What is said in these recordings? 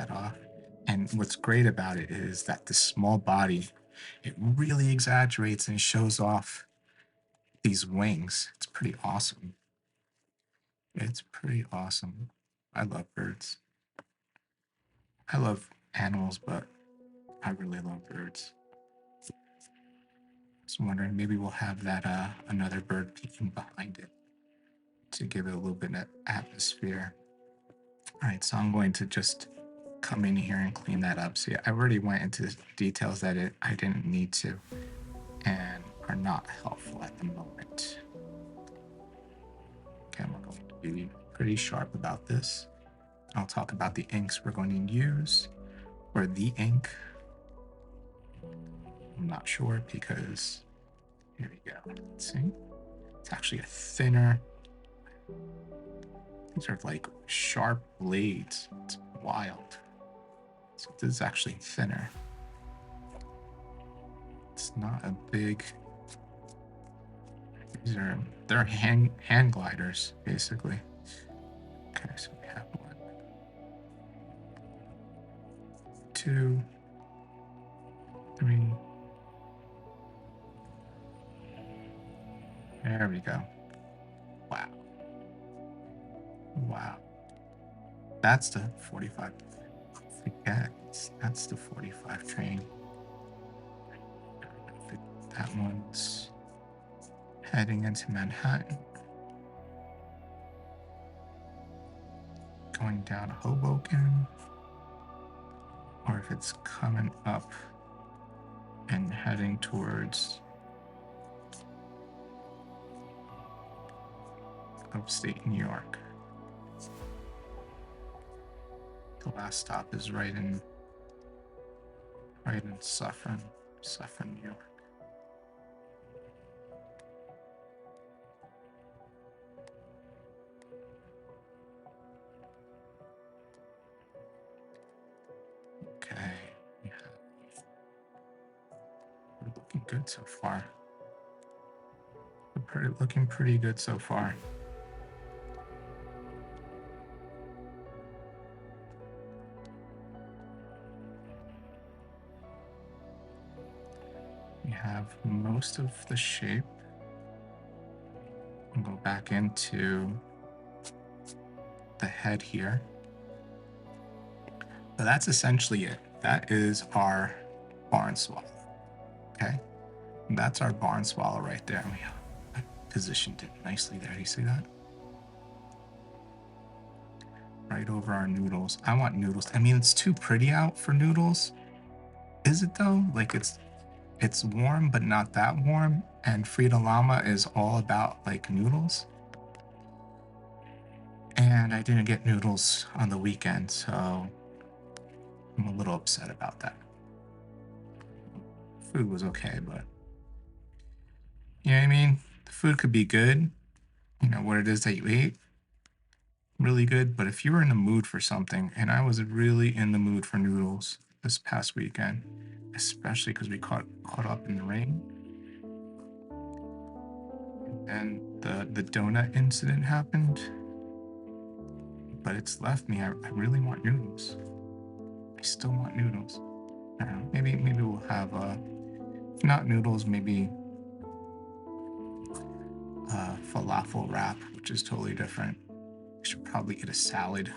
that off. And what's great about it is that the small body, it really exaggerates and shows off these wings. It's pretty awesome. It's pretty awesome. I love birds. I love animals, but I really love birds. Just wondering, maybe we'll have that another bird peeking behind it to give it a little bit of atmosphere. All right, so I'm going to just come in here and clean that up. See, I already went into details that I didn't need to and are not helpful at the moment. Okay, we're going to be pretty sharp about this. I'll talk about the inks we're going to use, or the ink. I'm not sure because, here we go. Let's see. It's actually a thinner. These are like sharp blades. It's wild. So this is actually thinner. It's not a big. They're hand gliders, basically. Okay, so we have 1, 2, 3. There we go. Wow. Wow. That's the 45. Forget. That's the 45 train. That one's heading into Manhattan. Going down Hoboken. Or if it's coming up and heading towards upstate New York. The last stop is right in Suffern, New York. Okay, yeah. We're looking good so far. We're looking pretty good so far. We have most of the shape. I'll go back into the head here. So that's essentially it. That is our barn swallow. Okay, and that's our barn swallow right there. I positioned it nicely there. You see that? Right over our noodles. I want noodles. I mean, it's too pretty out for noodles. Is it though? Like it's warm, but not that warm. And Frida Llama is all about like noodles. And I didn't get noodles on the weekend, so I'm a little upset about that. Food was okay, but you know what I mean? The food could be good. You know what it is that you ate, really good. But if you were in the mood for something, and I was really in the mood for noodles this past weekend, especially because we caught up in the rain, and the donut incident happened. But it's left me. I really want noodles. I still want noodles. I don't know, maybe we'll have if not noodles, maybe falafel wrap, which is totally different. I should probably eat a salad.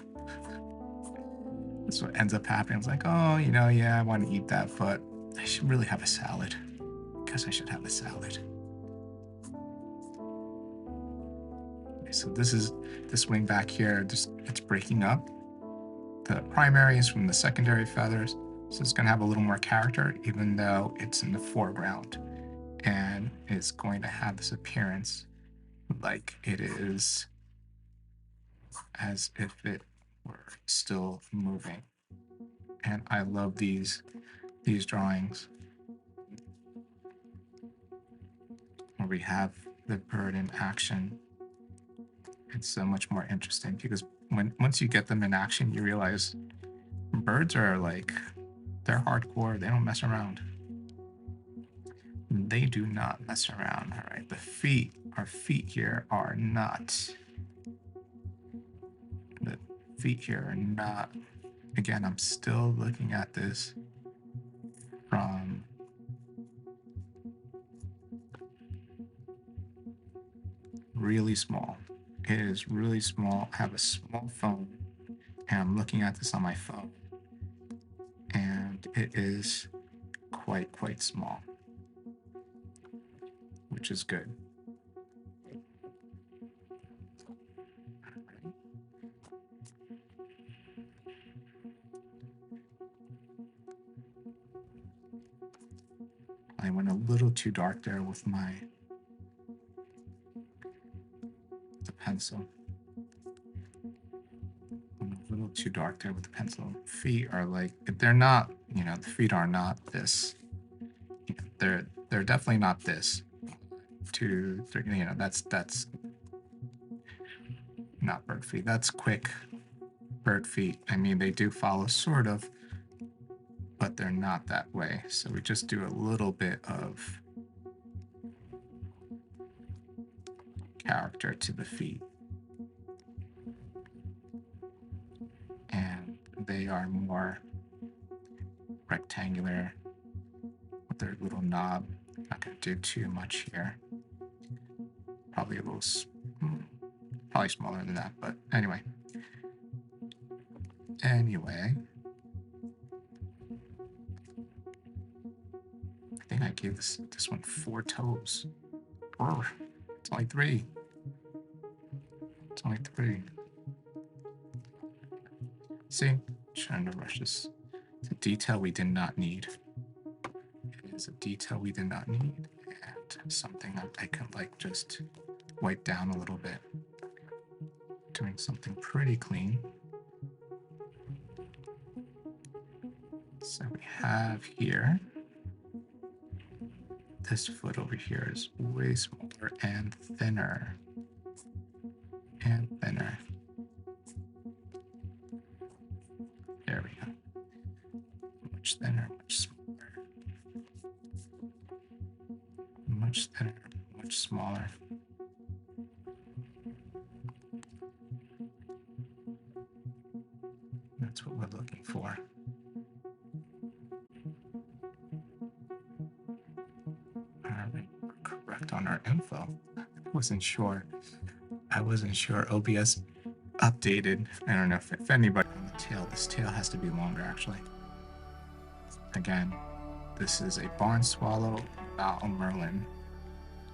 That's what ends up happening. It's like, oh, yeah, I want to eat that, but I should really have a salad. I guess I should have a salad. Okay, so this wing back here, it's breaking up. The primary is from the secondary feathers, so it's going to have a little more character, even though it's in the foreground, and it's going to have this appearance like it is as if it were still moving. And I love these drawings where we have the bird in action. It's so much more interesting because once you get them in action, you realize birds are like, they're hardcore. They don't mess around. They do not mess around. All right, our feet here are not. The feet here are not again, I'm still looking at this from really small. It is really small. I have a small phone, and I'm looking at this on my phone, and it is quite small, which is good. I went a little too dark there with the pencil. Went a little too dark there with the pencil. Feet are like, they're not, the feet are not this. They're definitely not this. 2, 3, that's not bird feet. That's quick bird feet. I mean, they do follow sort of, but they're not that way. So we just do a little bit of character to the feet. And they are more rectangular with their little knob. Not going to do too much here. Probably a little, probably smaller than that, but anyway. Anyway, I think I gave this one 4 toes. It's only 3. It's only 3. See, trying to rush this. It's a detail we did not need. It is a detail we did not need, and something I can like just wipe down a little bit. Doing something pretty clean. So we have here, this foot over here is way smaller and thinner. And thinner. There we go. Much thinner, much smaller. Much thinner, much smaller. That's what we're looking for. Correct on our info. I wasn't sure OBS updated. I don't know if anybody on the tail. This tail has to be longer actually. Again, this is a barn swallow, not a merlin.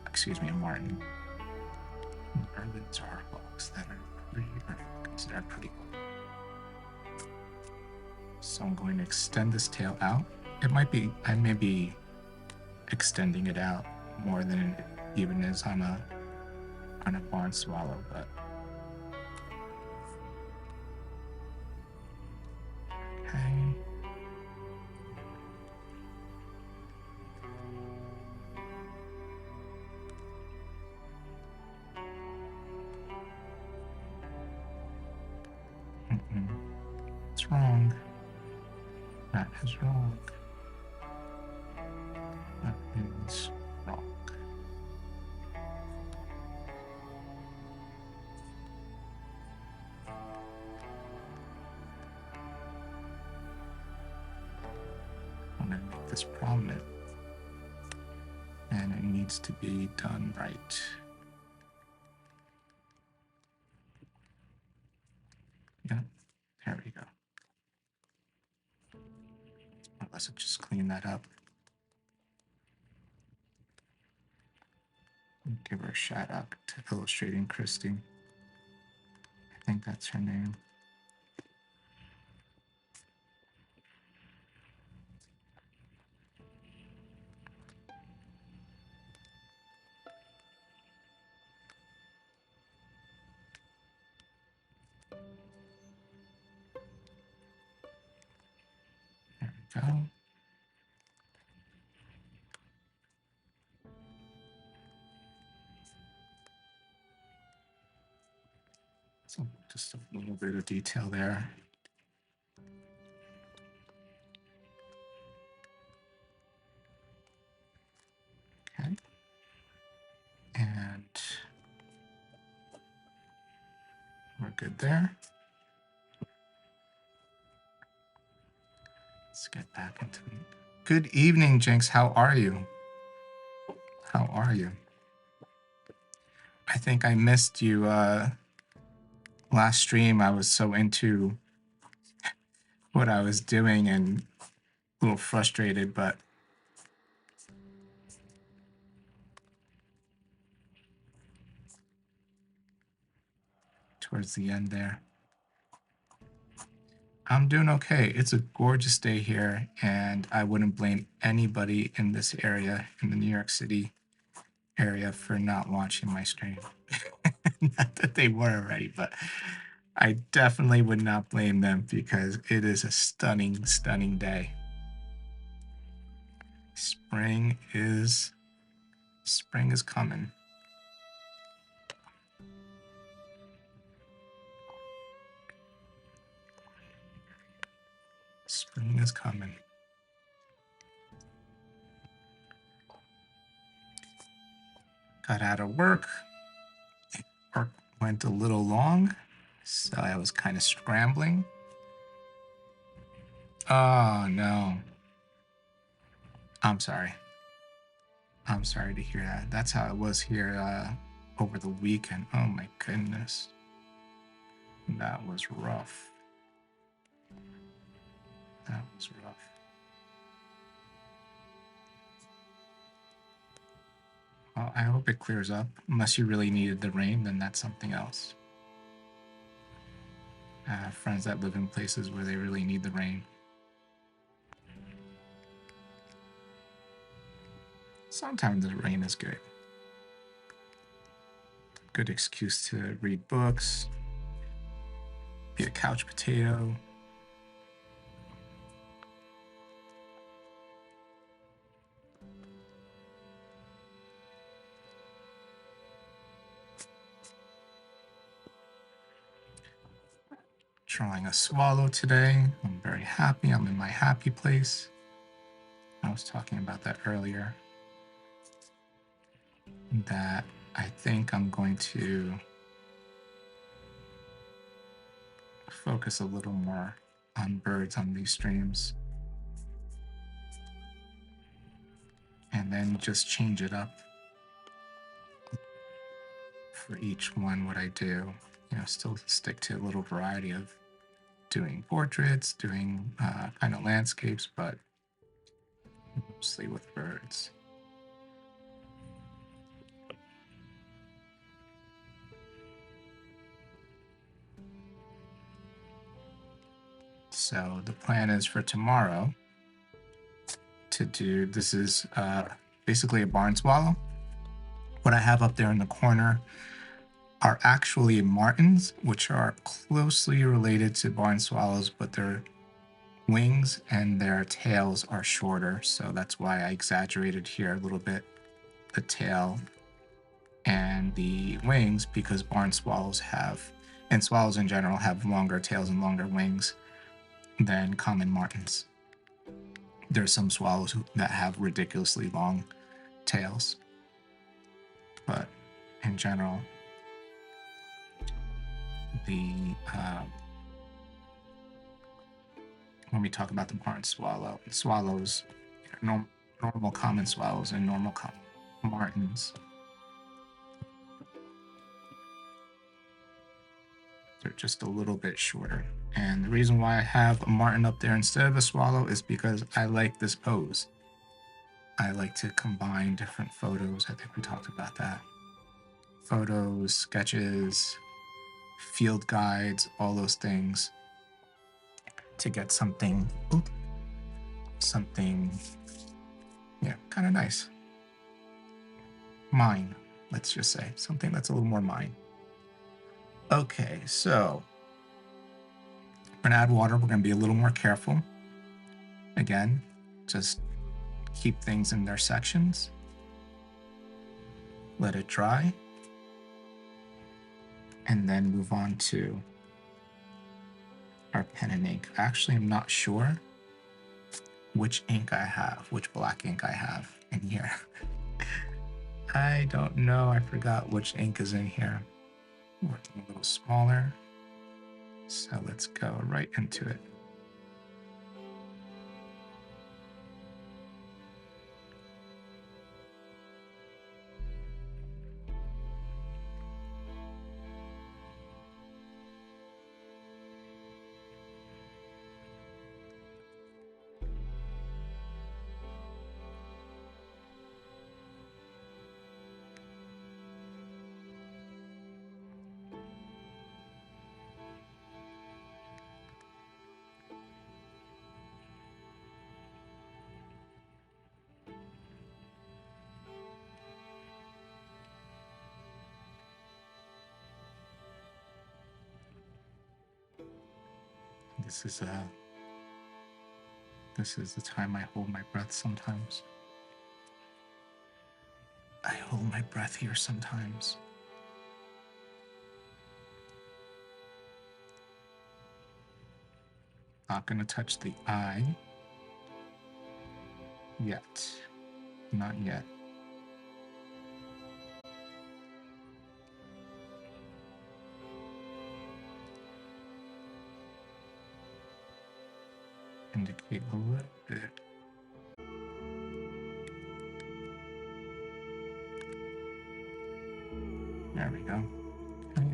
Excuse me, a martin. Merlins are hawks that are considered pretty cool. So I'm going to extend this tail out. I may be extending it out more than it even is on a barn swallow, but okay. What's wrong? That is wrong. That is wrong. I'm going to make this prominent. And it needs to be done right. Yeah, there we go. Let's just clean that up. Give her a shout out to Illustrating Christy. I think that's her name. There we go. So just a little bit of detail there. Okay. And we're good there. Let's get back into it. Good evening, Jinx. How are you? How are you? I think I missed you last stream. I was so into what I was doing and a little frustrated, but towards the end there. I'm doing okay. It's a gorgeous day here, and I wouldn't blame anybody in this area, in the New York City area, for not watching my stream. Not that they were already, but I definitely would not blame them because it is a stunning, stunning day. Spring is coming. Spring is coming. Got out of work. Work went a little long, so I was kind of scrambling. Oh no. I'm sorry. I'm sorry to hear that. That's how it was here over the weekend. Oh my goodness. That was rough. That was rough. Well, I hope it clears up. Unless you really needed the rain, then that's something else. I have friends that live in places where they really need the rain. Sometimes the rain is good. Good excuse to read books, be a couch potato. Drawing a swallow today. I'm very happy. I'm in my happy place. I was talking about that earlier. That I think I'm going to focus a little more on birds on these streams. And then just change it up for each one what I do. You know, still stick to a little variety of doing portraits, doing kind of landscapes, but mostly with birds. So the plan is for tomorrow to do, this is basically a barn swallow. What I have up there in the corner are actually martins, which are closely related to barn swallows, but their wings and their tails are shorter. So that's why I exaggerated here a little bit, the tail and the wings, because barn swallows have, and swallows in general, have longer tails and longer wings than common martins. There's some swallows that have ridiculously long tails, but in general, when we talk about the barn swallow, swallows, normal common swallows and normal common martins, they're just a little bit shorter. And the reason why I have a martin up there instead of a swallow is because I like this pose. I like to combine different photos. I think we talked about that. Photos, sketches, field guides, all those things to get something, yeah, kind of nice. Mine, let's just say. Something that's a little more mine. Okay, so we're gonna add water. We're gonna be a little more careful. Again, just keep things in their sections. Let it dry. And then move on to our pen and ink. Actually, I'm not sure which ink I have, which black ink I have in here. I don't know. I forgot which ink is in here. Working a little smaller. So let's go right into it. This is the time I hold my breath sometimes. I hold my breath here sometimes. Not gonna touch the eye yet. Not yet. Indicate a little bit. There we go. Okay.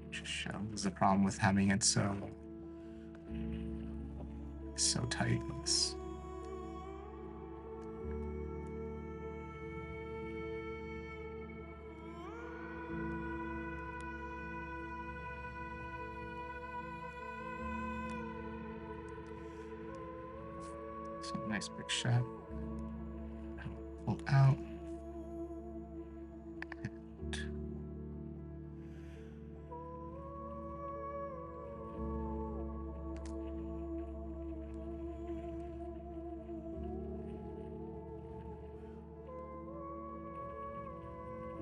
Just shows the problem with having it so tight. So nice big shot. Pull out.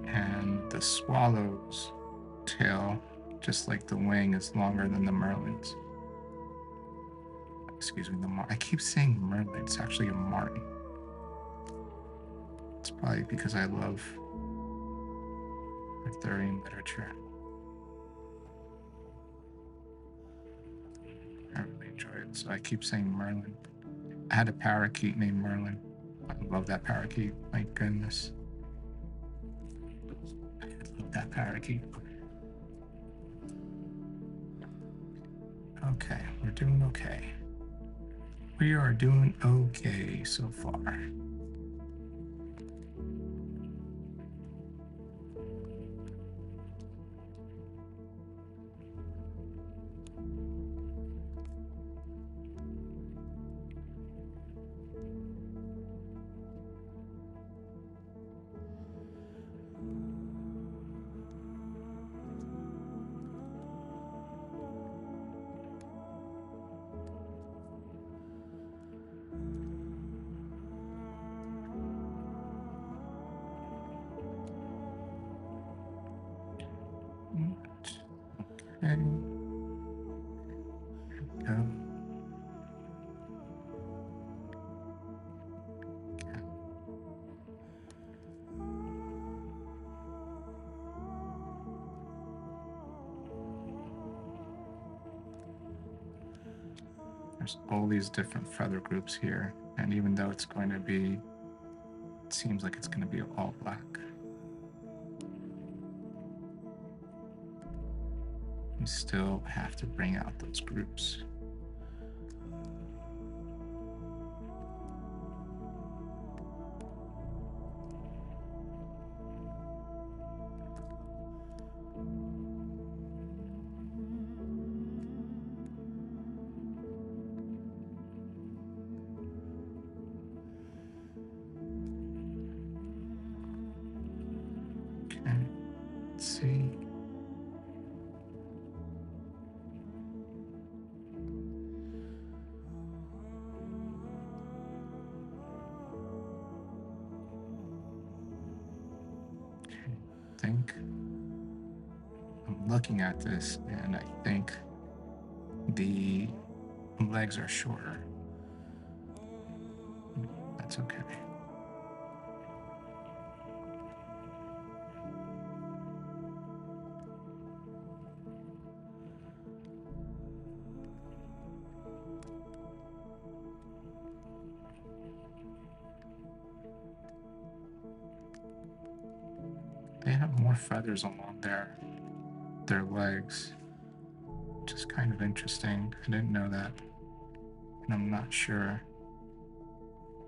And the swallow's tail, just like the wing, is longer than the merlin's. Excuse me, I keep saying merlin. It's actually a martin. It's probably because I love Arthurian literature. I really enjoy it, so I keep saying merlin. I had a parakeet named Merlin. I love that parakeet. My goodness. I love that parakeet. Okay, we're doing okay. We are doing okay so far. Okay. Go. There's all these different feather groups here, and even though it's going to be, it seems like it's going to be all black. You still have to bring out those groups. Okay, let's see. Okay, I think I'm looking at this, and I think the legs are shorter. That's okay. They have more feathers along their legs, which is kind of interesting. I didn't know that, and I'm not sure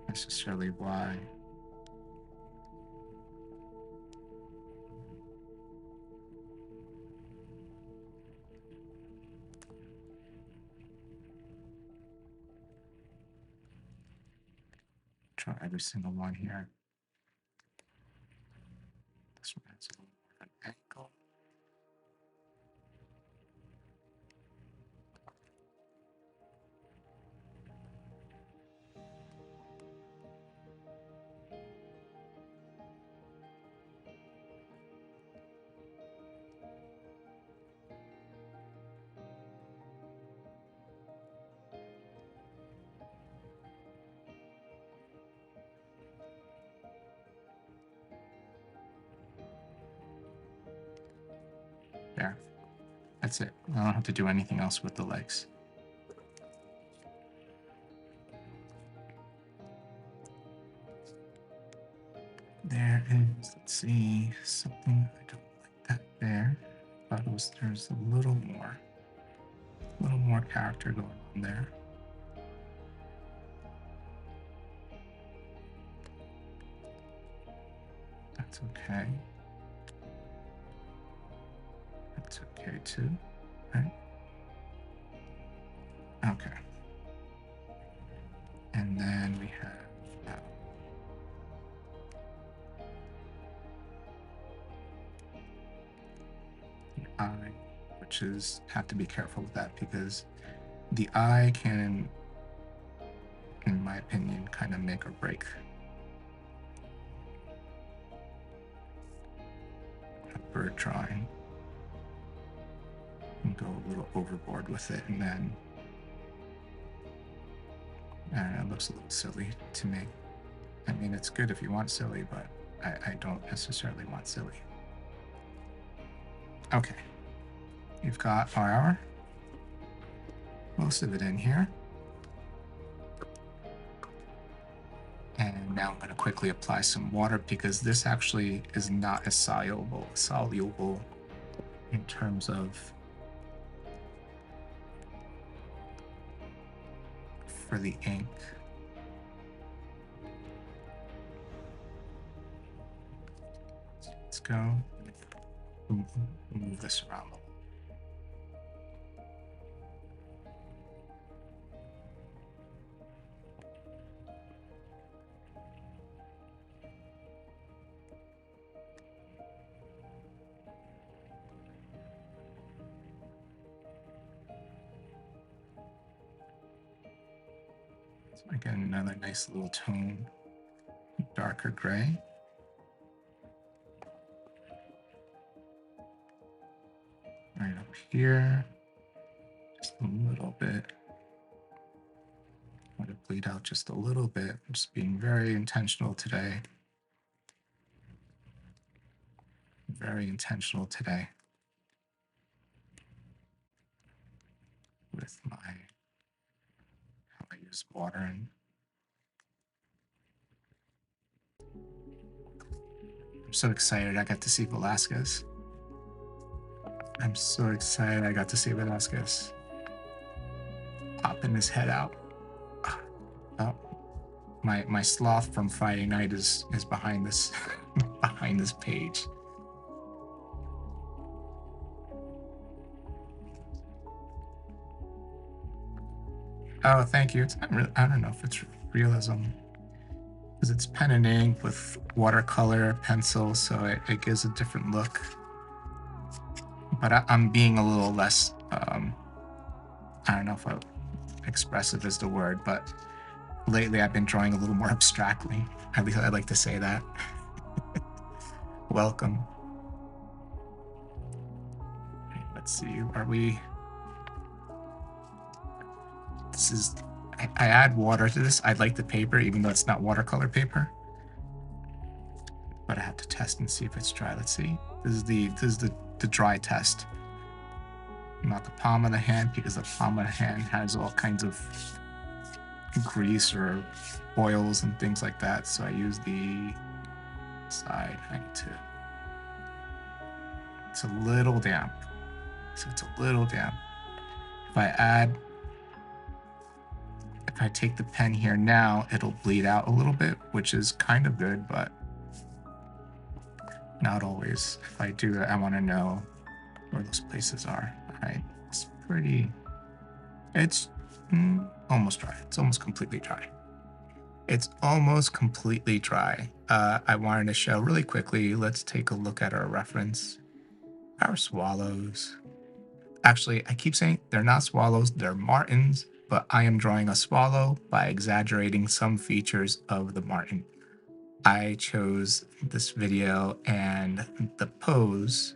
necessarily why. Try every single one here. This one has a little more of an angle. That's it. I don't have to do anything else with the legs. There is, let's see, something I don't like that there. Thought there's a little more character going on there. That's okay. That's okay too, right? Okay. And then we have the eye, which is, have to be careful with that because the eye can, in my opinion, kind of make or break a bird drawing. And go a little overboard with it, and then it looks a little silly to me. I mean, it's good if you want silly, but I don't necessarily want silly. Okay, we've got our most of it in here. And now I'm going to quickly apply some water because this actually is not as soluble in terms of for the ink. Let's go move this around. So again, another nice little tone, darker gray. Right up here, just a little bit. Let it bleed out just a little bit. I'm just being very intentional today. Very intentional today with how I use water. And I'm so excited I got to see Velasquez. I'm so excited I got to see Velasquez popping his head out. Oh, my sloth from Friday night is behind this behind this page. Oh, thank you. It's not really, I don't know if it's realism because it's pen and ink with watercolor pencil, so it gives a different look. But I'm being a little less, I don't know if expressive is the word, but lately I've been drawing a little more abstractly. At least I like to say that. Welcome. Let's see, are we... This is... I add water to this. I like the paper, even though it's not watercolor paper. But I have to test and see if it's dry. Let's see. This is the dry test. Not the palm of the hand, because the palm of the hand has all kinds of grease or oils and things like that. So I use the side. I need to... It's a little damp. So it's a little damp. If I take the pen here now, it'll bleed out a little bit, which is kind of good, but not always. If I do it, I want to know where those places are. All right, it's pretty... It's almost dry. It's almost completely dry. It's almost completely dry. I wanted to show really quickly, let's take a look at our reference. Our swallows. Actually, I keep saying they're not swallows, they're martins, but I am drawing a swallow by exaggerating some features of the martin. I chose this video and the pose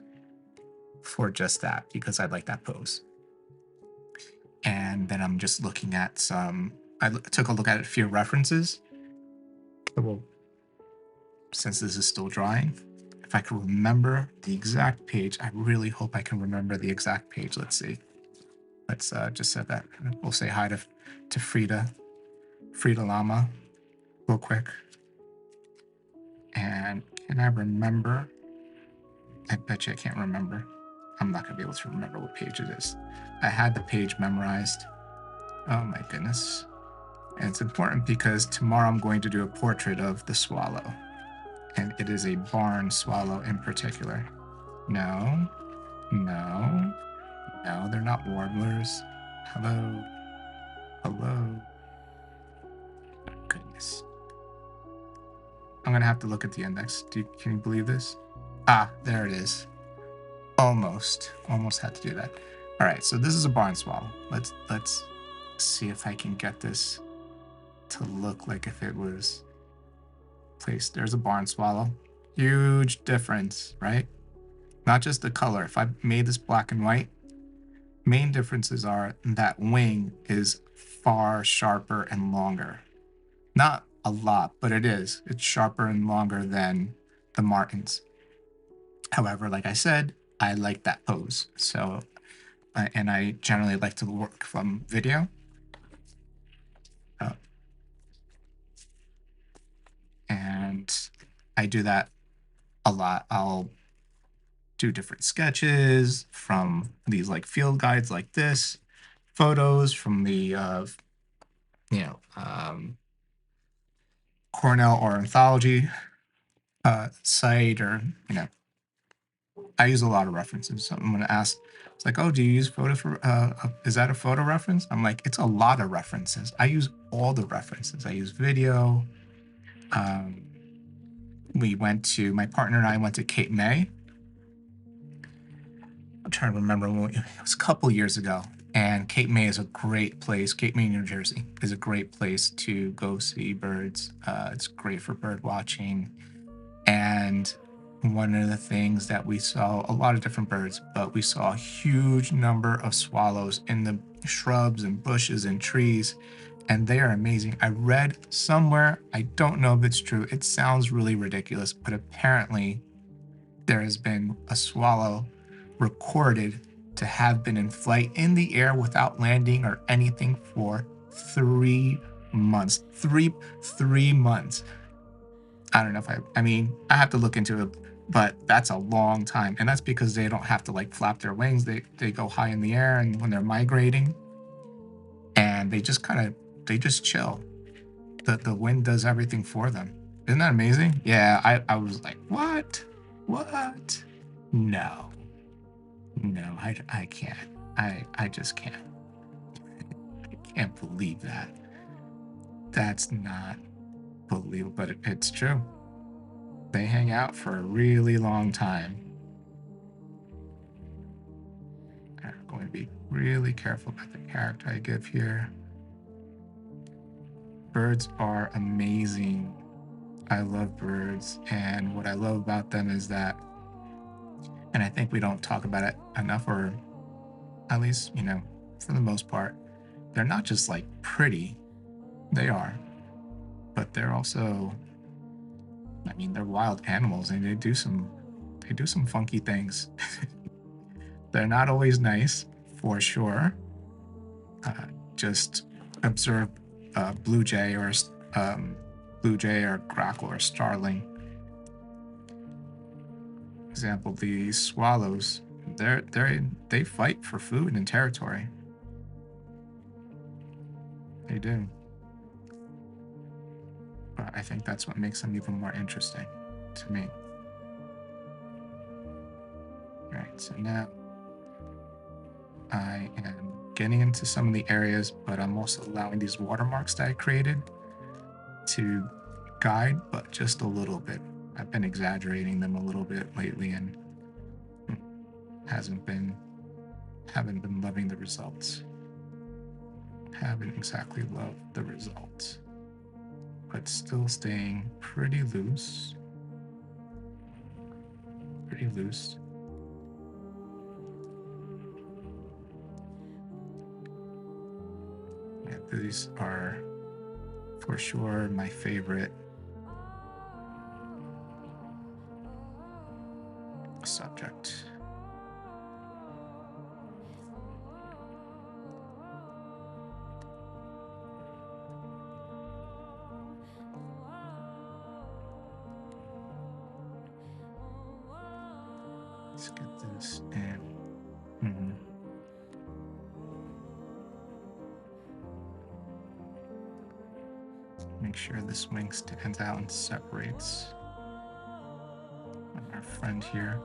for just that, because I like that pose. And then I'm just looking at some... I took a look at a few references. Well, since this is still drying, if I can remember the exact page. I really hope I can remember the exact page. Let's see. Let's just set that. We'll say hi to Frida Lama real quick. And can I remember? I bet you I can't remember. I'm not going to be able to remember what page it is. I had the page memorized. Oh my goodness. And it's important because tomorrow I'm going to do a portrait of the swallow. And it is a barn swallow in particular. No, no, no, they're not warblers. Hello, hello. Goodness. I'm going to have to look at the index. Can you believe this? Ah, there it is. Almost had to do that. All right, so this is a barn swallow. Let's see if I can get this to look like if it was placed. There's a barn swallow. Huge difference, right? Not just the color. If I made this black and white, main differences are that wing is far sharper and longer. Not a lot, but it is. It's sharper and longer than the martins. However, like I said, I like that pose. So, and I generally like to work from video. And I do that a lot. I'll do different sketches from these like field guides like this, photos from the, Cornell ornithology site, or, I use a lot of references. So I'm going to ask, it's like, oh, do you use photos for, is that a photo reference? I'm like, it's a lot of references. I use all the references. I use video. My partner and I went to Cape May. I'm trying to remember, it was a couple years ago. And Cape May is a great place. Cape May, New Jersey is a great place to go see birds. It's great for bird watching. And one of the things that we saw, a lot of different birds, but we saw a huge number of swallows in the shrubs and bushes and trees, and they are amazing. I read somewhere, I don't know if it's true, it sounds really ridiculous, but apparently there has been a swallow recorded to have been in flight in the air without landing or anything for 3 months. Three months. I don't know if I have to look into it, but that's a long time. And that's because they don't have to like flap their wings. They go high in the air, and when they're migrating, and they just chill. The wind does everything for them. Isn't that amazing? Yeah, I was like, what? No, I can't. I just can't. I can't believe that. That's not believable, but it's true. They hang out for a really long time. I'm going to be really careful about the character I give here. Birds are amazing. I love birds, and what I love about them is that, and I think we don't talk about it enough, or at least, for the most part, they're not just like pretty. They are, but they're also, they're wild animals, and they do some funky things. They're not always nice, for sure. Just observe blue jay or grackle or starling. For example, the swallows, they fight for food and territory. They do. But I think that's what makes them even more interesting to me. Right, so now I am getting into some of the areas, but I'm also allowing these watermarks that I created to guide, but just a little bit. I've been exaggerating them a little bit lately, and haven't been loving the results. Haven't exactly loved the results, but still staying pretty loose. Yeah, these are for sure my favorite object. Let's get this in. Make sure this wing stands out and separates our friend here.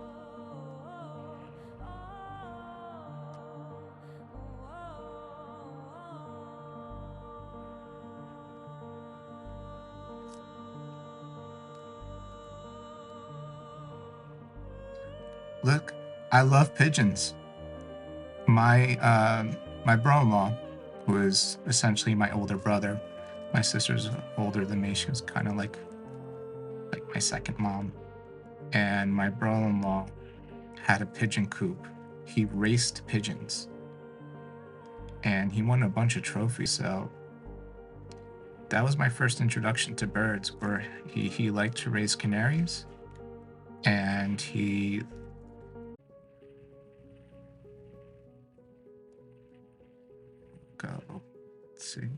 Look, I love pigeons. My brother-in-law, who is essentially my older brother, my sister's older than me. She was kind of like my second mom. And my brother-in-law had a pigeon coop. He raced pigeons, and he won a bunch of trophies. So that was my first introduction to birds, where he liked to raise canaries, and he go. Let's see.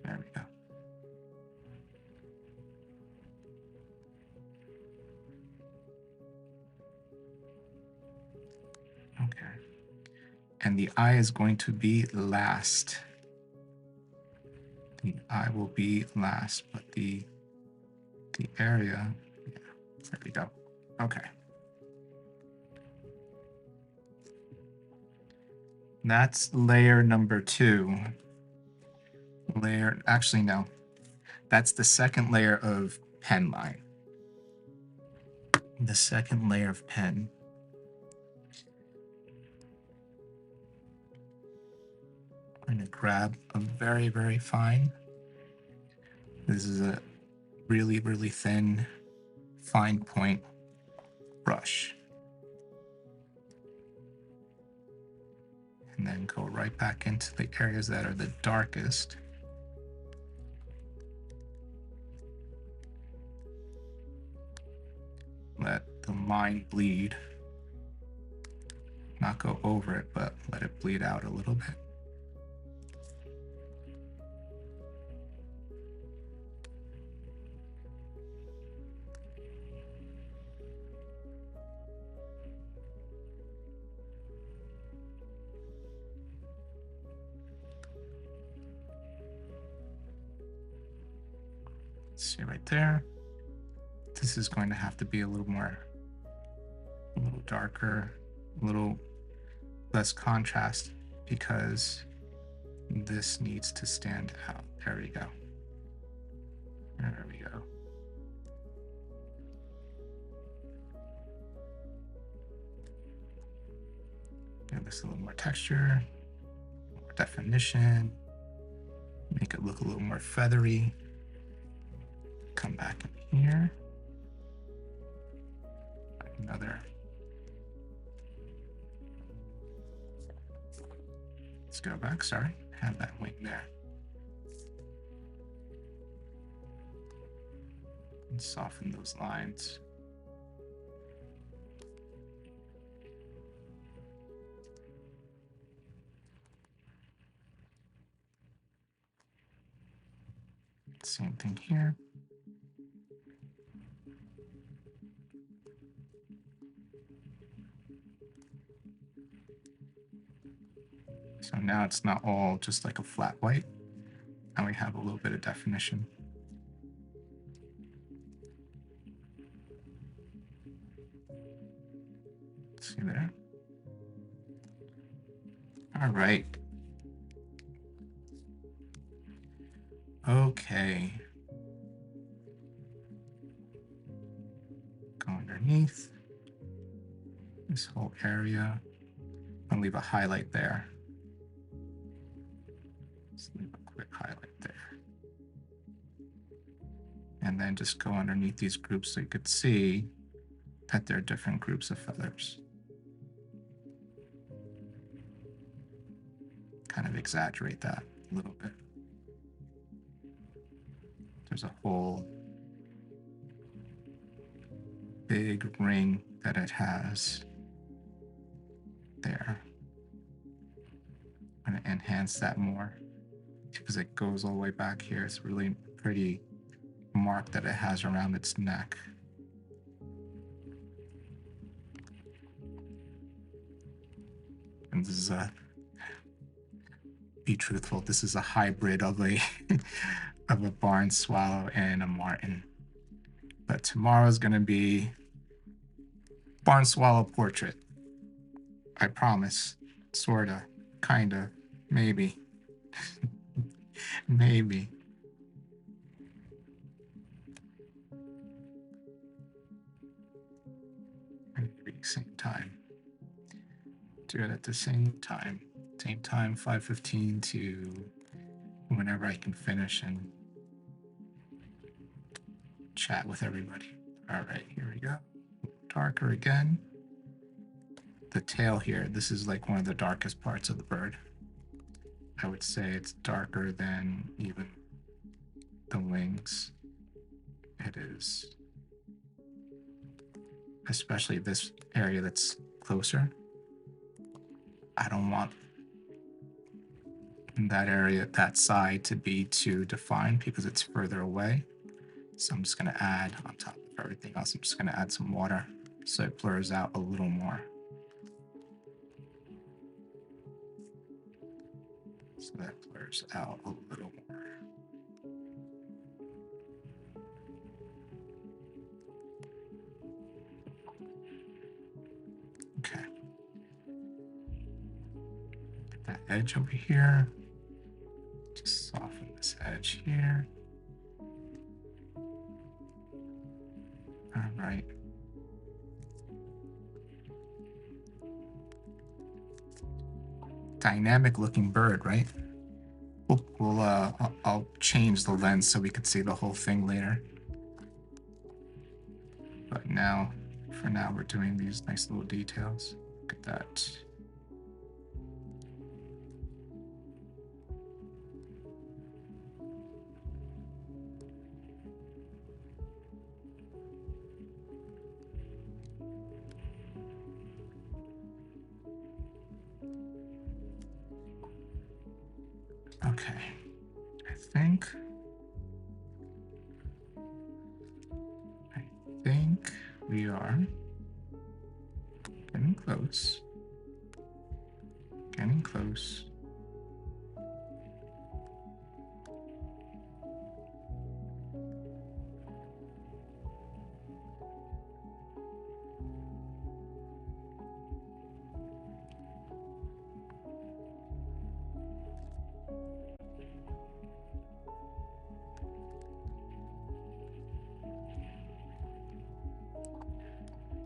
There we go. Okay. And the eye is going to be last. The eye will be last, but the area, yeah, there we go. Okay. That's layer number 2. Actually, no. That's the second layer of pen line. The second layer of pen. I'm going to grab a very, very fine. This is a really, really thin, fine point brush. And then go right back into the areas that are the darkest. Let the line bleed. Not go over it, but let it bleed out a little bit. See right there. This is going to have to be a little darker, a little less contrast, because this needs to stand out. There we go. There we go. Give this a little more texture, more definition, make it look a little more feathery. Come back in here. Another. Let's go back, sorry. Have that wing there. And soften those lines. Same thing here. So now it's not all just like a flat white. Now we have a little bit of definition. See there? All right. Okay. Go underneath this whole area. I'll leave a highlight there. Just leave a quick highlight there. And then just go underneath these groups so you could see that they're different groups of feathers. Kind of exaggerate that a little bit. There's a whole big ring that it has there. I'm going to enhance that more because it goes all the way back here. It's really pretty mark that it has around its neck. And this is a, be truthful, this is a hybrid of a of a barn swallow and a martin. But tomorrow's gonna be barn swallow portrait. I promise. Sorta. Kinda. Maybe. Maybe. Maybe same time. Do it at the same time. Same time, 5:15 to whenever I can finish and chat with everybody. All right, here we go. Darker again. The tail here, this is like one of the darkest parts of the bird. I would say it's darker than even the wings. It is, especially this area that's closer. I don't want that area, that side, to be too defined because it's further away. So I'm just going to add, on top of everything else, I'm just going to add some water so it blurs out a little more. So that blurs out a little more. Okay. Get that edge over here. Just soften this edge here. All right. Dynamic looking bird, right? I'll change the lens so we can see the whole thing later. But now, for now, we're doing these nice little details. Look at that. Okay, I think we are getting close. Getting close.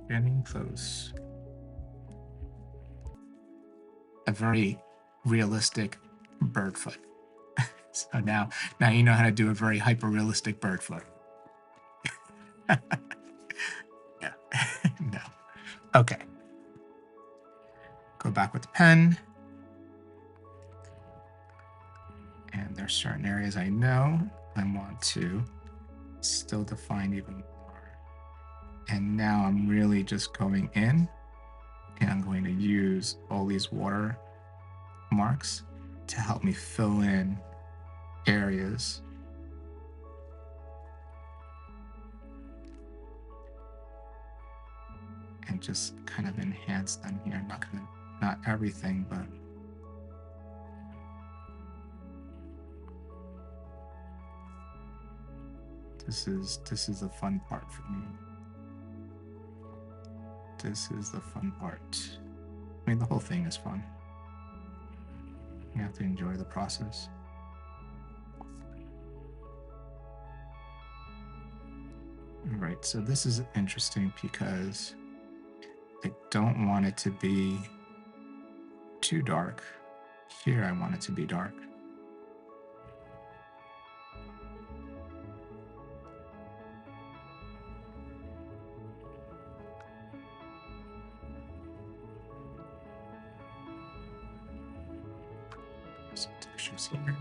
Getting close. A very realistic bird foot. So now you know how to do a very hyper realistic bird foot. Yeah. No. Okay. Go back with the pen. And there's certain areas I know I want to still define even more. And now I'm really just going in and I'm going to use all these water marks to help me fill in areas. And just kind of enhance them here. Not everything, but this is the fun part for me. This is the fun part. I mean, the whole thing is fun. You have to enjoy the process. All right, so this is interesting because I don't want it to be too dark. Here I want it to be dark. Some textures here.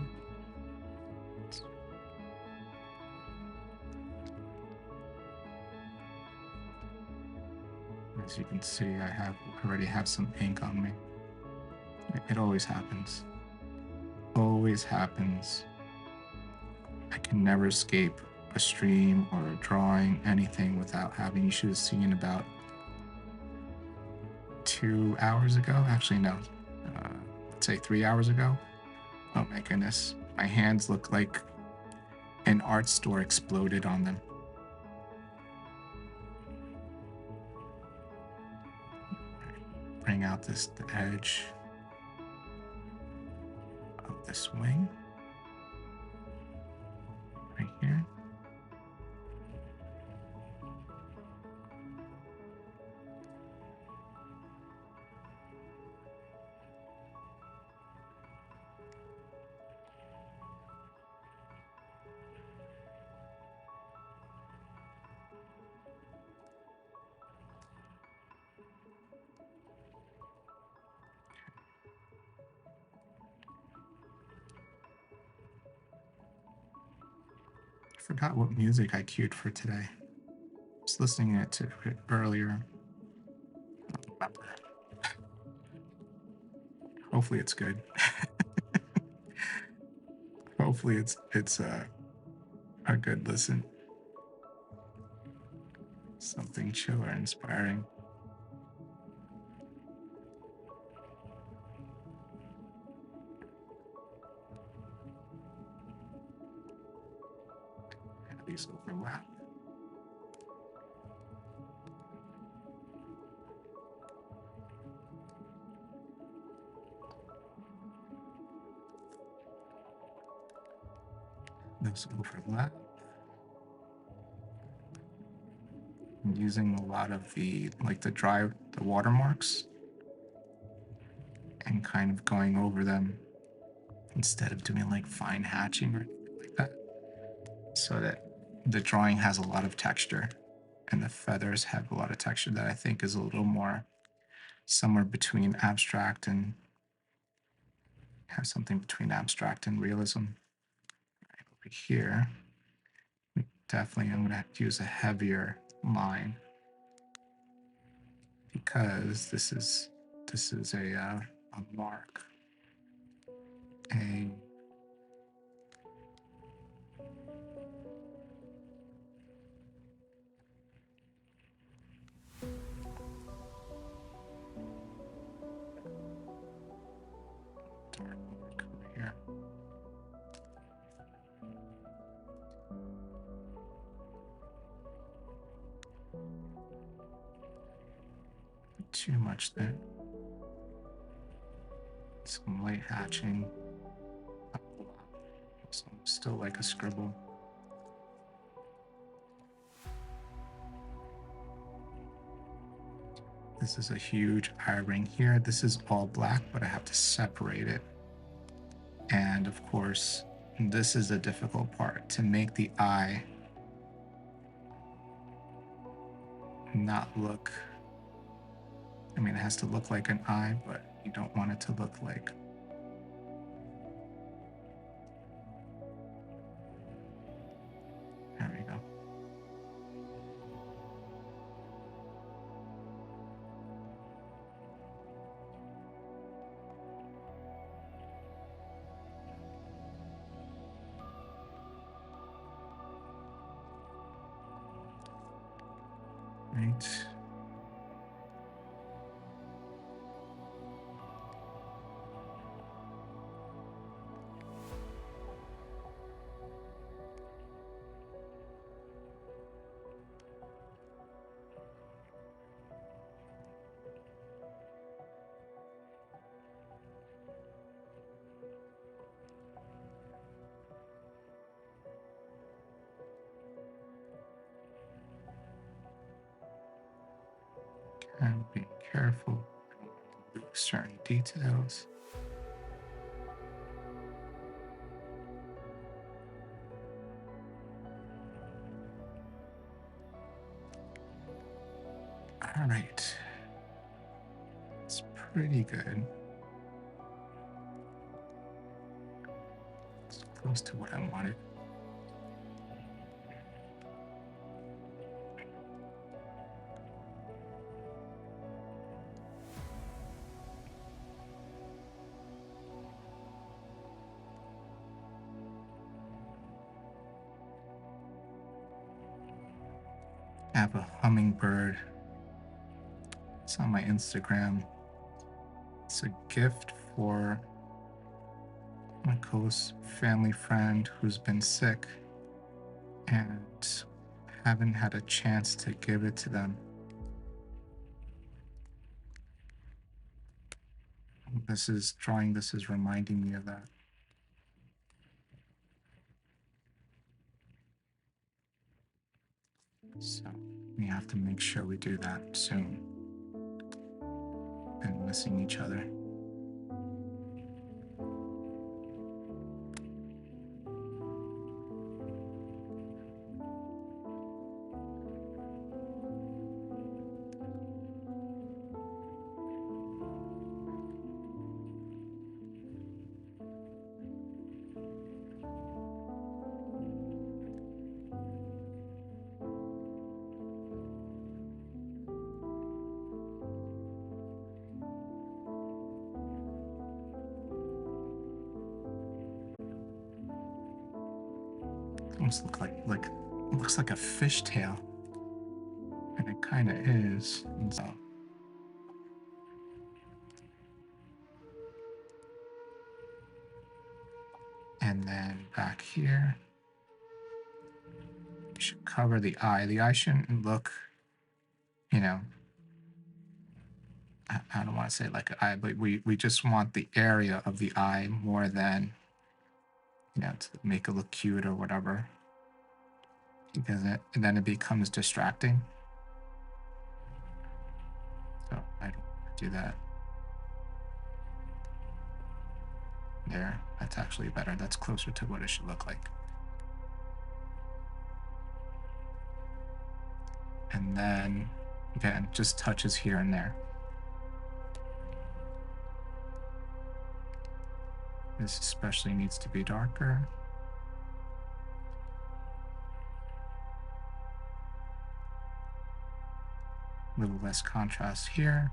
As you can see, already have some ink on me. It always happens. Always happens. I can never escape a stream or a drawing, anything, without having. You should have seen about 2 hours ago. Actually, no. Let's say 3 hours ago. Oh my goodness. My hands look like an art store exploded on them. Bring out the edge of this wing. Right here. I forgot what music I queued for today. I was listening to it earlier. I don't remember. Hopefully it's good. Hopefully it's a good listen. Something chill or inspiring. Have these overlap. Those overlap. I'm using a lot of the watermarks and kind of going over them instead of doing like fine hatching or anything like that, so that the drawing has a lot of texture and the feathers have a lot of texture that I think is a little more somewhere between abstract and have something between abstract and realism. Right over here, definitely I'm going to use a heavier line because this is a mark, a dark mark over here. Too much there. Some light hatching. Still like a scribble. This is a huge eye ring here. This is all black, but I have to separate it. And of course, this is the difficult part, to make the eye not look, I mean, it has to look like an eye, but you don't want it to look like. There we go. Right. And being careful, lose certain details. All right, it's pretty good. It's close to what I wanted. have a hummingbird. It's on my Instagram. It's a gift for my close family friend who's been sick and haven't had a chance to give it to them. This is reminding me of that. So we have to make sure we do that soon. And missing each other. Almost looks like a fishtail, and it kind of is. And so, and then back here, we should cover the eye. The eye shouldn't look, you know, I don't want to say like an eye, but we just want the area of the eye more than, to make it look cute or whatever, because then it becomes distracting. So I don't want to do that. There, that's actually better. That's closer to what it should look like. And then, again, just touches here and there. This especially needs to be darker. A little less contrast here.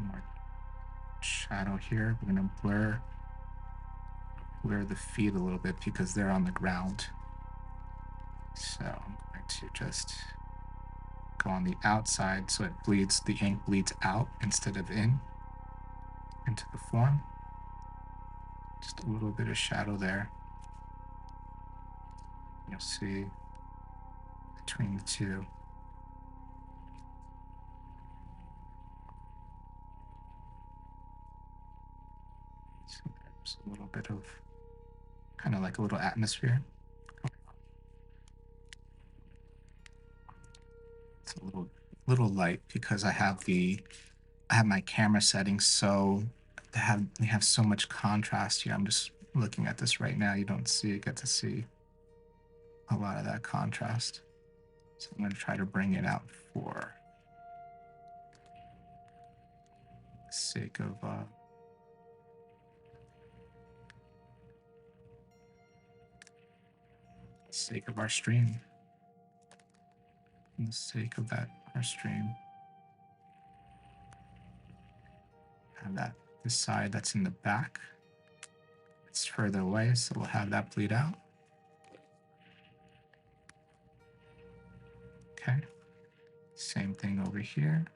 More shadow here. We're going to blur the feet a little bit because they're on the ground. So I'm going to just go on the outside so the ink bleeds out instead of into the form. Just a little bit of shadow there. You'll see between the two. So there's a little bit of kind of like a little atmosphere. It's a little light because I have my camera settings so they have so much contrast here. I'm just looking at this right now. You don't get to see a lot of that contrast. So I'm going to try to bring it out for the sake of our stream. For the sake of our stream. Have this side that's in the back. It's further away, so we'll have that bleed out. Okay. Same thing over here.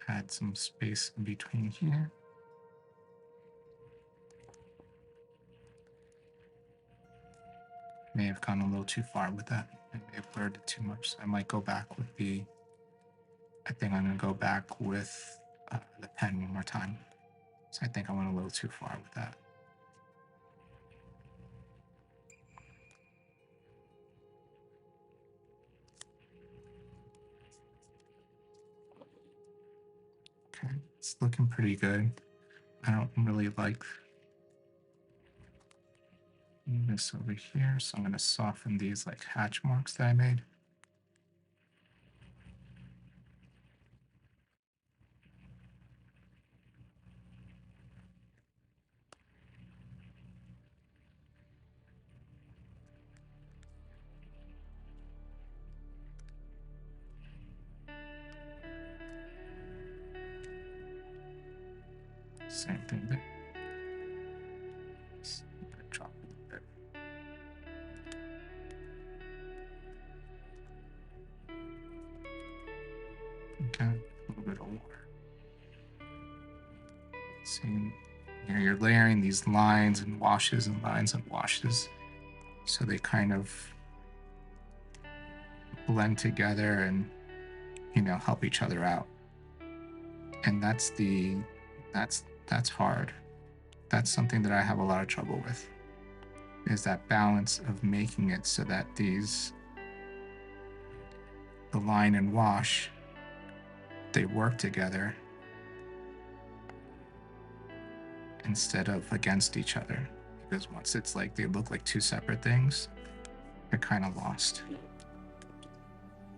Add some space in between here. May have gone a little too far with that. I may have blurred it too much. So I might go back with I think I'm going to go back with the pen one more time. So I think I went a little too far with that. Okay, it's looking pretty good. I don't really like this over here, so I'm going to soften these like hatch marks that I made. Same thing there. Drop a little bit. Okay, a little bit of water. See, here you're layering these lines and washes and lines and washes, so they kind of blend together and, you know, help each other out. And that's hard. That's something that I have a lot of trouble with, is that balance of making it so that the line and wash, they work together instead of against each other. Because once it's like they look like two separate things, you're kind of lost.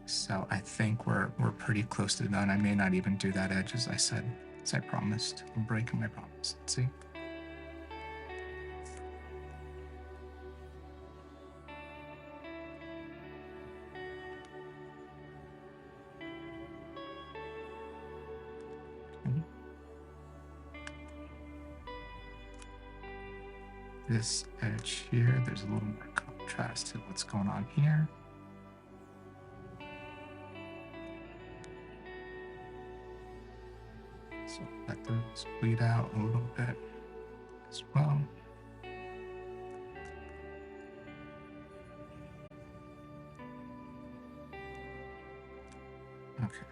So I think we're pretty close to done. I may not even do that edge as I said, as I promised. I'm breaking my promise. Let's see. This edge here, there's a little more contrast to what's going on here. So let those bleed out a little bit as well. Okay.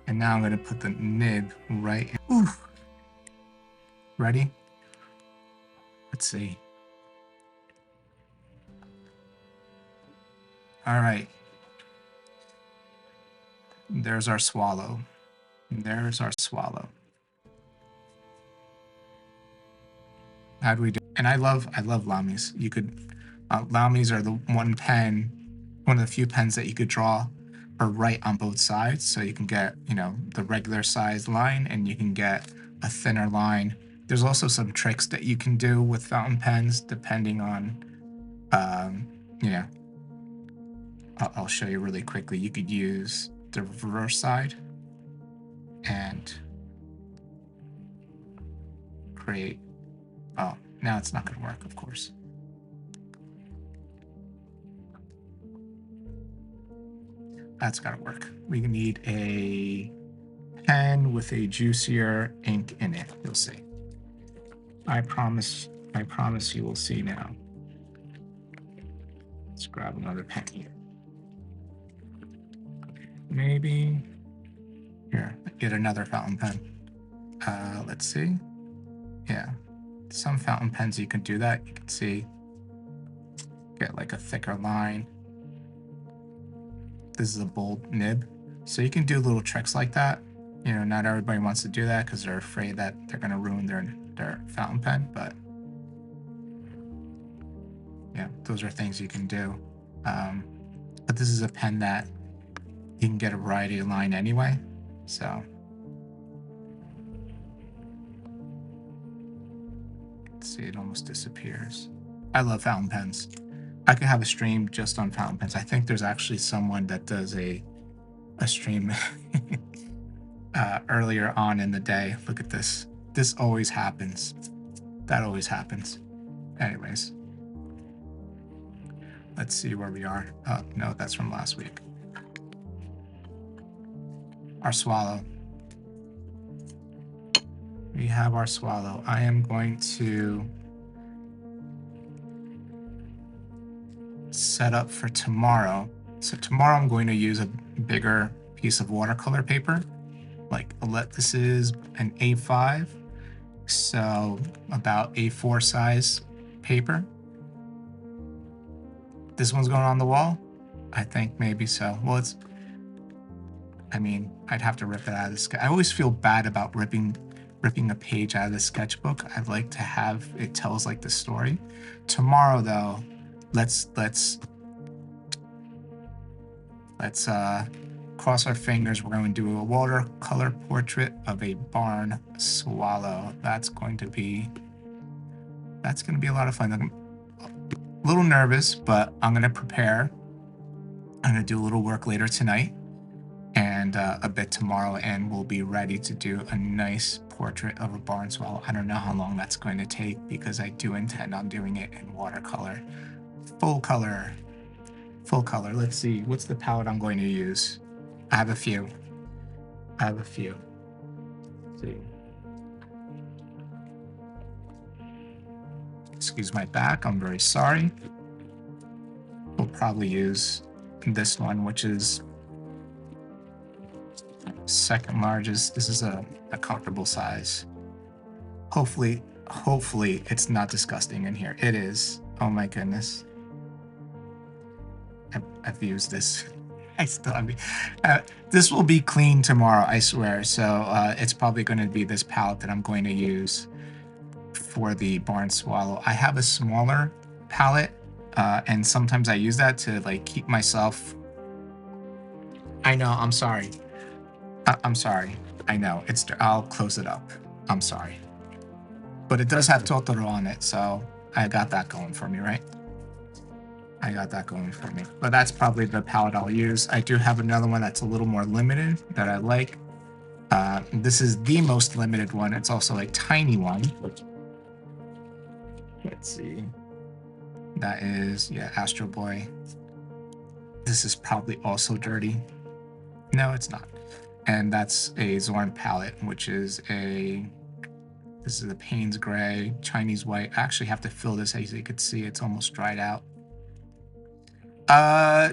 And now I'm going to put the nib right in. Ooh. Ready? Let's see. All right. There's our swallow. There's our swallow. How do we do? And I love Lamis. You could, Lamis are the one of the few pens that you could draw or write on both sides. So you can get, you know, the regular sized line and you can get a thinner line. There's also some tricks that you can do with fountain pens depending on, you know, I'll show you really quickly. You could use the reverse side and create, oh, now it's not going to work, of course. That's got to work. We need a pen with a juicier ink in it. You'll see. I promise you will see now. Let's grab another pen here. Maybe here, get another fountain pen. Let's see. Yeah, some fountain pens you can do that. You can see, get like a thicker line. This is a bold nib, so you can do little tricks like that. You know, not everybody wants to do that because they're afraid that they're going to ruin their fountain pen, but yeah, those are things you can do. But this is a pen that you can get a variety of line anyway, so let's see, it almost disappears. I love fountain pens. I could have a stream just on fountain pens. I think there's actually someone that does a stream earlier on in the day. Look at this. This always happens. That always happens. Anyways, let's see where we are. Oh, no, that's from last week. Our swallow. We have our swallow. I am going to set up for tomorrow. So tomorrow I'm going to use a bigger piece of watercolor paper. Like, this is an A5, so about A4 size paper. This one's going on the wall? I think maybe so. Well, I mean, I'd have to rip it out of the sketch. I always feel bad about ripping a page out of the sketchbook. I like to have it tells like the story. Tomorrow though, let's cross our fingers. We're going to do a watercolor portrait of a barn swallow. That's going to be a lot of fun. I'm a little nervous, but I'm going to prepare. I'm going to do a little work later tonight and a bit tomorrow, and we'll be ready to do a nice portrait of a barn swallow. I don't know how long that's going to take because I do intend on doing it in watercolor. Full color. Full color. Let's see. What's the palette I'm going to use? I have a few. Let's see. Excuse my back. I'm very sorry. We'll probably use this one, which is second largest. This is a comfortable size. Hopefully it's not disgusting in here. It is. Oh my goodness. I've used this. This will be clean tomorrow, I swear. So it's probably going to be this palette that I'm going to use for the barn swallow. I have a smaller palette, and sometimes I use that to like keep myself. I know. I'm sorry. I'm sorry. I know. I'll close it up. I'm sorry. But it does have Totoro on it, so I got that going for me, right? I got that going for me. But that's probably the palette I'll use. I do have another one that's a little more limited that I like. This is the most limited one. It's also a tiny one. Let's see. That is, yeah, Astro Boy. This is probably also dirty. No, it's not. And that's a Zorn palette, which is this is a Payne's Gray, Chinese White. I actually have to fill this, as you can see, it's almost dried out.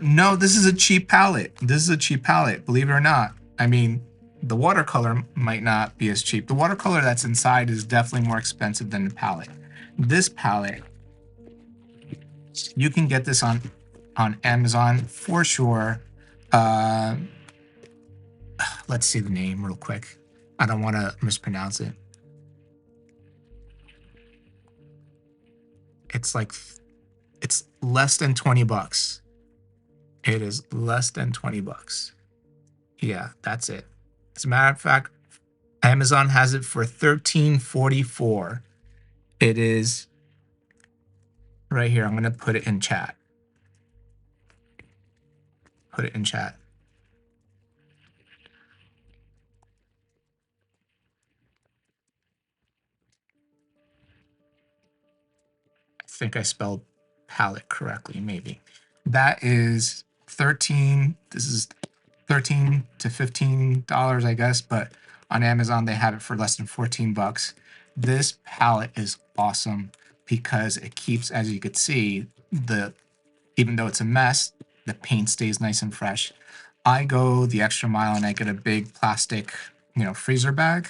No, this is a cheap palette. This is a cheap palette, believe it or not. I mean, the watercolor might not be as cheap. The watercolor that's inside is definitely more expensive than the palette. This palette, you can get this on Amazon for sure. Let's see the name real quick. I don't want to mispronounce it. It's less than 20 bucks. It is less than 20 bucks. Yeah, that's it. As a matter of fact, Amazon has it for $13.44. It is right here. I'm going to put it in chat. Put it in chat. I think I spelled palette correctly, maybe. That is 13. This is 13 to $15, I guess, but on Amazon they have it for less than 14 bucks. This palette is awesome because it keeps, as you could see, even though it's a mess, the paint stays nice and fresh. I go the extra mile and I get a big plastic, freezer bag.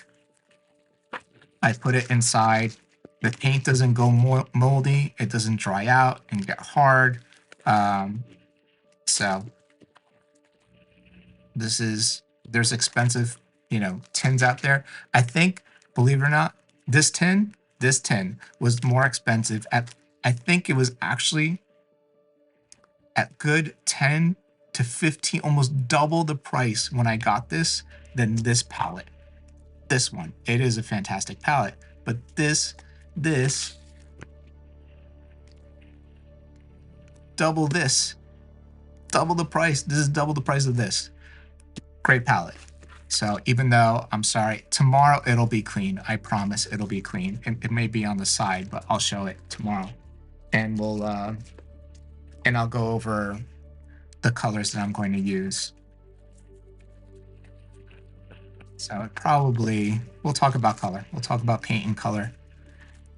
I put it inside. The paint doesn't go moldy. It doesn't dry out and get hard. So there's expensive, tins out there. I think, believe it or not, this tin was more expensive I think it was actually at good 10 to 15, almost double the price when I got this than this palette. This one, it is a fantastic palette, but this double the price. This is double the price of this. Great palette. So even though, I'm sorry, tomorrow it'll be clean. I promise it'll be clean. It may be on the side, but I'll show it tomorrow. And I'll go over the colors that I'm going to use. So we'll talk about color. We'll talk about paint and color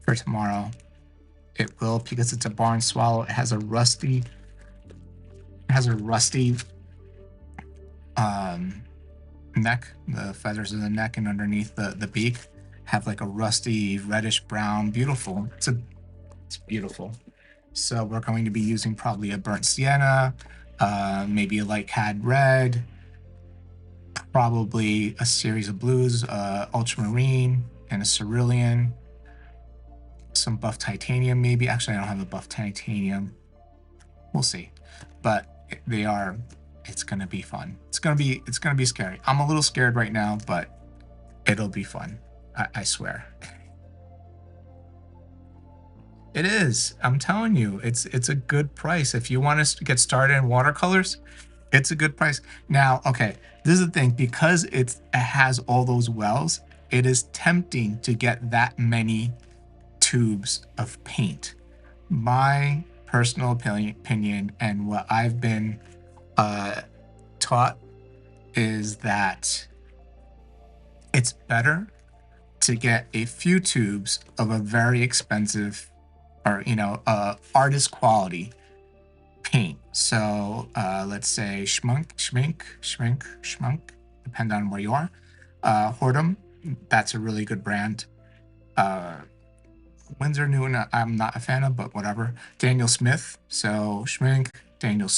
for tomorrow. It will, because it's a barn swallow. It has a rusty neck. The feathers of the neck and underneath the beak have like a rusty reddish brown. Beautiful. It's beautiful. So we're going to be using probably a burnt sienna, maybe a light cad red, probably a series of blues, ultramarine and a cerulean, some buff titanium maybe. Actually, I don't have a buff titanium. We'll see. But it's gonna be fun. It's gonna be scary. I'm a little scared right now, but it'll be fun. I swear. It is. I'm telling you, it's a good price. If you want to get started in watercolors, it's a good price. Now, okay, this is the thing, because it has all those wells, it is tempting to get that many tubes of paint. My personal opinion and what I've been uh, taught is that it's better to get a few tubes of a very expensive or artist quality paint. So let's say Schmink, depend on where you are. Hordem, that's a really good brand. Uh, Windsor Newton, I'm not a fan of, but whatever. Daniel Smith, so Schmink, Daniel